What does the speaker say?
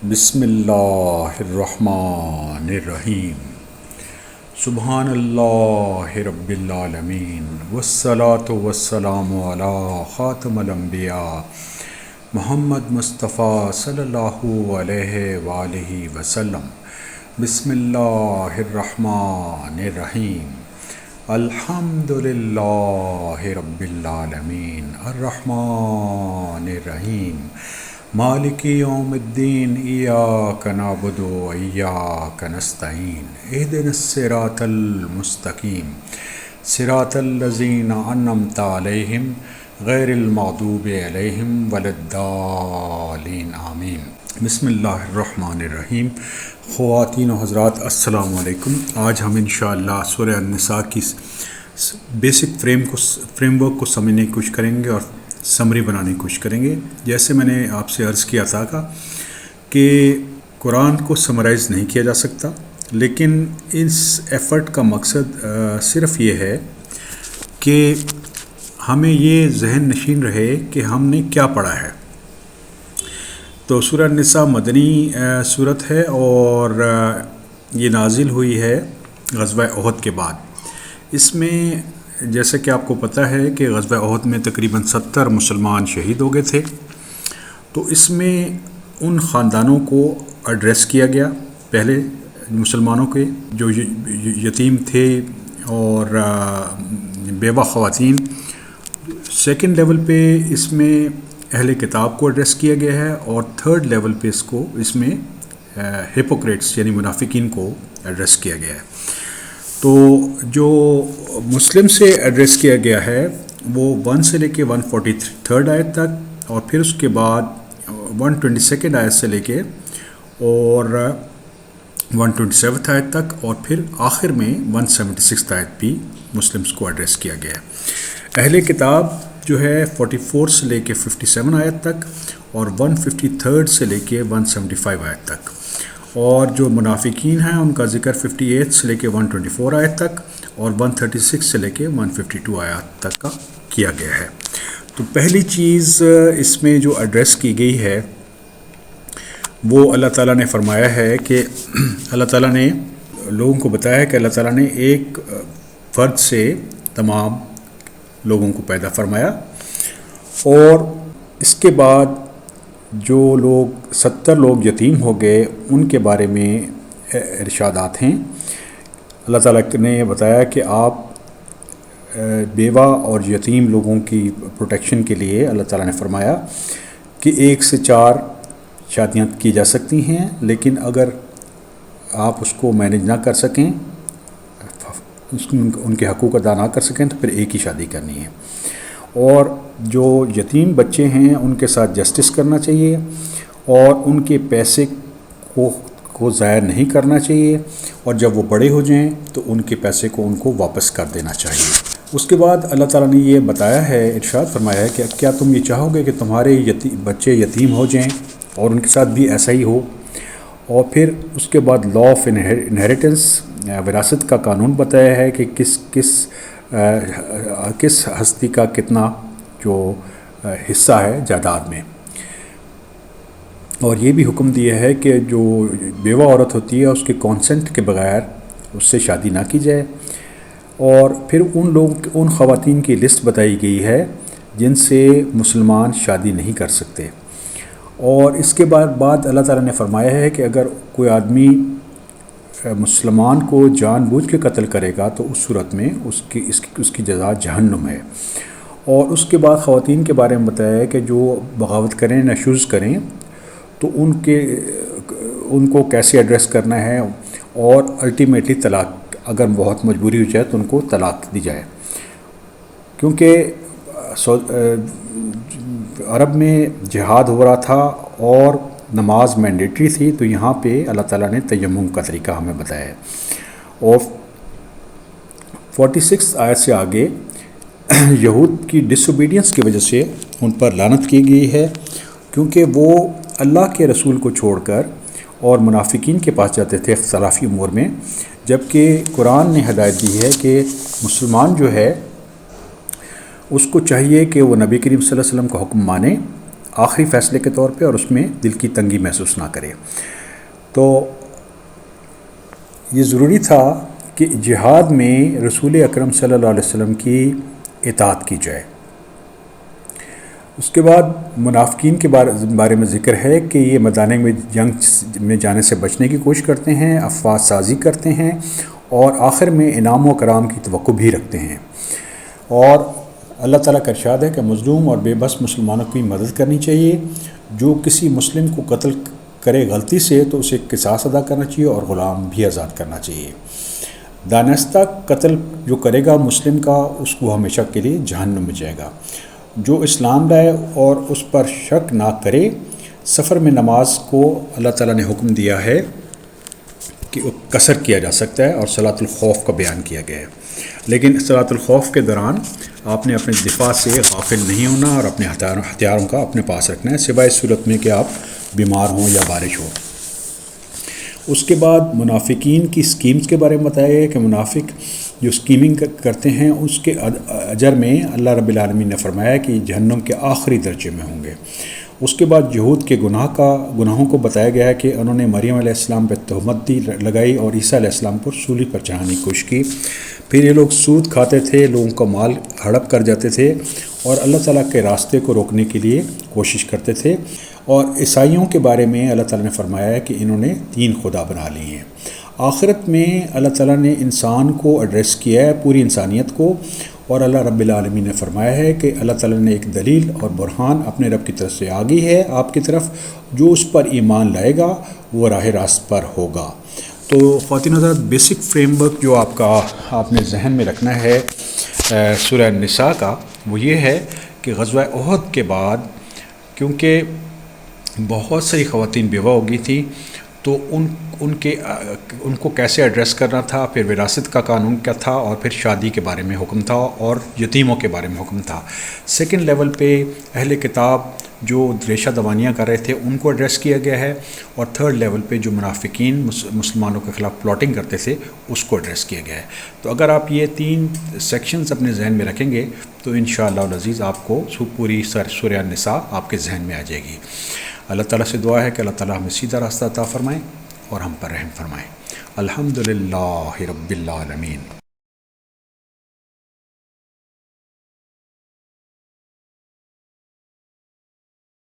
بسم اللہ الرحمن الرحیم سبحان اللہ رب العالمین والصلاة والسلام علی خاتم الانبیاء محمد مصطفیٰ صلی اللہ علیہ وآلہ وسلم۔ بسم اللہ الرحمن الرحیم الحمد للہ رب العالمین الرحمن الرحیم مالک یوم الدین ایاک نعبد و ایاک نستعین اہدنا الصراط المستقیم صراط الذین انعمت علیہم غیر المغضوب علیہم ولا الضالین آمین۔ بسم اللہ الرحمن الرحیم۔ خواتین و حضرات السلام علیکم۔ آج ہم انشاءاللہ سورہ النساء کی بیسک فریم ورک کو سمجھنے کی کوشش کریں گے اور سمری بنانے کی کوشش کریں گے۔ جیسے میں نے آپ سے عرض کیا تھا کہ قرآن کو سمرائز نہیں کیا جا سکتا، لیکن اس ایفرٹ کا مقصد صرف یہ ہے کہ ہمیں یہ ذہن نشین رہے کہ ہم نے کیا پڑھا ہے۔ تو سورہ النساء مدنی صورت ہے اور یہ نازل ہوئی ہے غزوہ احد کے بعد۔ اس میں جیسے کہ آپ کو پتہ ہے کہ غزوہ احد میں تقریباً 70 مسلمان شہید ہو گئے تھے، تو اس میں ان خاندانوں کو ایڈریس کیا گیا، پہلے مسلمانوں کے جو یتیم تھے اور بیوہ خواتین۔ سیکنڈ لیول پہ اس میں اہل کتاب کو ایڈریس کیا گیا ہے، اور تھرڈ لیول پہ اس میں ہیپوکریٹس یعنی منافقین کو ایڈریس کیا گیا ہے۔ تو جو مسلم سے ایڈریس کیا گیا ہے وہ 1 سے لے کے 143 آیت تک، اور پھر اس کے بعد 122 آیت سے لے کے اور 127 آیت تک، اور پھر آخر میں 176 آیت بھی مسلمس کو ایڈریس کیا گیا ہے۔ اہل کتاب جو ہے 44 سے لے کے 57 آیت تک، اور 153 سے لے کے 175 آیت تک، اور جو منافقین ہیں ان کا ذکر 58 سے لے کے 124 آیت تک، اور 136 سے لے کے 152 آیت تک کا کیا گیا ہے۔ تو پہلی چیز اس میں جو ایڈریس کی گئی ہے وہ اللہ تعالیٰ نے فرمایا ہے کہ اللہ تعالیٰ نے لوگوں کو بتایا ہے کہ اللہ تعالیٰ نے ایک فرد سے تمام لوگوں کو پیدا فرمایا، اور اس کے بعد جو لوگ 70 لوگ یتیم ہو گئے ان کے بارے میں ارشادات ہیں۔ اللہ تعالیٰ نے بتایا کہ آپ بیوہ اور یتیم لوگوں کی پروٹیکشن کے لیے اللہ تعالیٰ نے فرمایا کہ 1 سے 4 شادیاں کی جا سکتی ہیں، لیکن اگر آپ اس کو مینیج نہ کر سکیں، ان کے حقوق ادا نہ کر سکیں، تو پھر ایک ہی شادی کرنی ہے۔ اور جو یتیم بچے ہیں ان کے ساتھ جسٹس کرنا چاہیے، اور ان کے پیسے کو ضائع نہیں کرنا چاہیے، اور جب وہ بڑے ہو جائیں تو ان کے پیسے کو ان کو واپس کر دینا چاہیے۔ اس کے بعد اللہ تعالیٰ نے یہ بتایا ہے، ارشاد فرمایا ہے کہ کیا تم یہ چاہو گے کہ تمہارے بچے یتیم ہو جائیں اور ان کے ساتھ بھی ایسا ہی ہو؟ اور پھر اس کے بعد لا آف انہیریٹنس، وراثت کا قانون بتایا ہے کہ کس ہستی کا کتنا جو حصہ ہے جائیداد میں، اور یہ بھی حکم دیا ہے کہ جو بیوہ عورت ہوتی ہے اس کے کانسنٹ کے بغیر اس سے شادی نہ کی جائے۔ اور پھر ان خواتین کی لسٹ بتائی گئی ہے جن سے مسلمان شادی نہیں کر سکتے۔ اور اس کے بعد اللہ تعالیٰ نے فرمایا ہے کہ اگر کوئی آدمی مسلمان کو جان بوجھ کے قتل کرے گا تو اس صورت میں اس کی جزا جہنم ہے۔ اور اس کے بعد خواتین کے بارے میں بتایا ہے کہ جو بغاوت کریں، نشوز کریں، تو ان کو کیسے ایڈریس کرنا ہے، اور الٹیمیٹلی طلاق، اگر بہت مجبوری ہو جائے تو ان کو طلاق دی جائے، کیونکہ عرب میں جہاد ہو رہا تھا اور نماز مینڈیٹری تھی، تو یہاں پہ اللہ تعالیٰ نے تیمم کا طریقہ ہمیں بتایا ہے۔ اور 46 آیت سے آگے یہود کی ڈس اوبیڈینس کی وجہ سے ان پر لعنت کی گئی ہے، کیونکہ وہ اللہ کے رسول کو چھوڑ کر اور منافقین کے پاس جاتے تھے اختلافی امور میں، جبکہ قرآن نے ہدایت دی ہے کہ مسلمان جو ہے اس کو چاہیے کہ وہ نبی کریم صلی اللہ علیہ وسلم کا حکم مانے، آخری فیصلے کے طور پہ اور اس میں دل کی تنگی محسوس نہ کرے۔ تو یہ ضروری تھا کہ جہاد میں رسول اکرم صلی اللہ علیہ وسلم کی اطاعت کی جائے۔ اس کے بعد منافقین کے بارے میں ذکر ہے کہ یہ میدان میں جنگ میں جانے سے بچنے کی کوشش کرتے ہیں، افواہ سازی کرتے ہیں اور آخر میں انعام و کرام کی توقع بھی رکھتے ہیں۔ اور اللہ تعالیٰ کا ارشاد ہے کہ مظلوم اور بے بس مسلمانوں کی مدد کرنی چاہیے۔ جو کسی مسلم کو قتل کرے غلطی سے تو اسے قصاص ادا کرنا چاہیے اور غلام بھی آزاد کرنا چاہیے۔ دانستہ قتل جو کرے گا مسلم کا، اس کو ہمیشہ کے لیے جہنم میں جائے گا۔ جو اسلام لائے اور اس پر شک نہ کرے۔ سفر میں نماز کو اللہ تعالیٰ نے حکم دیا ہے کہ قصر کیا جا سکتا ہے اور صلاۃ الخوف کا بیان کیا گیا ہے، لیکن صلاۃ الخوف کے دوران آپ نے اپنے دفاع سے غافل نہیں ہونا اور اپنے ہتھیاروں کا اپنے پاس رکھنا ہے، سوائے اس صورت میں کہ آپ بیمار ہوں یا بارش ہو۔ اس کے بعد منافقین کی سکیمز کے بارے میں بتایا گیا کہ منافق جو سکیمنگ کرتے ہیں اس کے اجر میں اللہ رب العالمین نے فرمایا کہ جہنم کے آخری درجے میں ہوں گے۔ اس کے بعد یہود کے گناہوں کو بتایا گیا ہے کہ انہوں نے مریم علیہ السلام پہ تہمت لگائی اور عیسیٰ علیہ السلام پر سولی پر چڑھانے کی کوشش کی۔ پھر یہ لوگ سود کھاتے تھے، لوگوں کا مال ہڑپ کر جاتے تھے اور اللہ تعالیٰ کے راستے کو روکنے کے لیے کوشش کرتے تھے۔ اور عیسائیوں کے بارے میں اللہ تعالیٰ نے فرمایا ہے کہ انہوں نے 3 خدا بنا لی ہیں۔ آخرت میں اللہ تعالیٰ نے انسان کو ایڈریس کیا ہے، پوری انسانیت کو، اور اللہ رب العالمین نے فرمایا ہے کہ اللہ تعالیٰ نے ایک دلیل اور برہان اپنے رب کی طرف سے آگی ہے آپ کی طرف، جو اس پر ایمان لائے گا وہ راہ راست پر ہوگا۔ تو خواتین حضرات، بیسک فریم ورک جو آپ نے ذہن میں رکھنا ہے سورہ النساء کا، وہ یہ ہے کہ غزوہ احد کے بعد کیونکہ بہت ساری خواتین بیوہ ہو گئی تھیں، تو ان کو کیسے ایڈریس کرنا تھا، پھر وراثت کا قانون کیا تھا، اور پھر شادی کے بارے میں حکم تھا اور یتیموں کے بارے میں حکم تھا۔ سیکنڈ لیول پہ اہل کتاب جو ریشہ دوانیاں کر رہے تھے ان کو ایڈریس کیا گیا ہے، اور تھرڈ لیول پہ جو منافقین مسلمانوں کے خلاف پلاٹنگ کرتے تھے اس کو ایڈریس کیا گیا ہے۔ تو اگر آپ یہ 3 سیکشنز اپنے ذہن میں رکھیں گے تو انشاءاللہ العزیز آپ کو پوری سورہ النساء آپ کے ذہن میں آ جائے گی۔ اللہ تعالیٰ سے دعا ہے کہ اللہ تعالیٰ ہمیں سیدھا راستہ عطا فرمائیں اور ہم پر رحم فرمائیں۔ الحمدللہ رب العالمین۔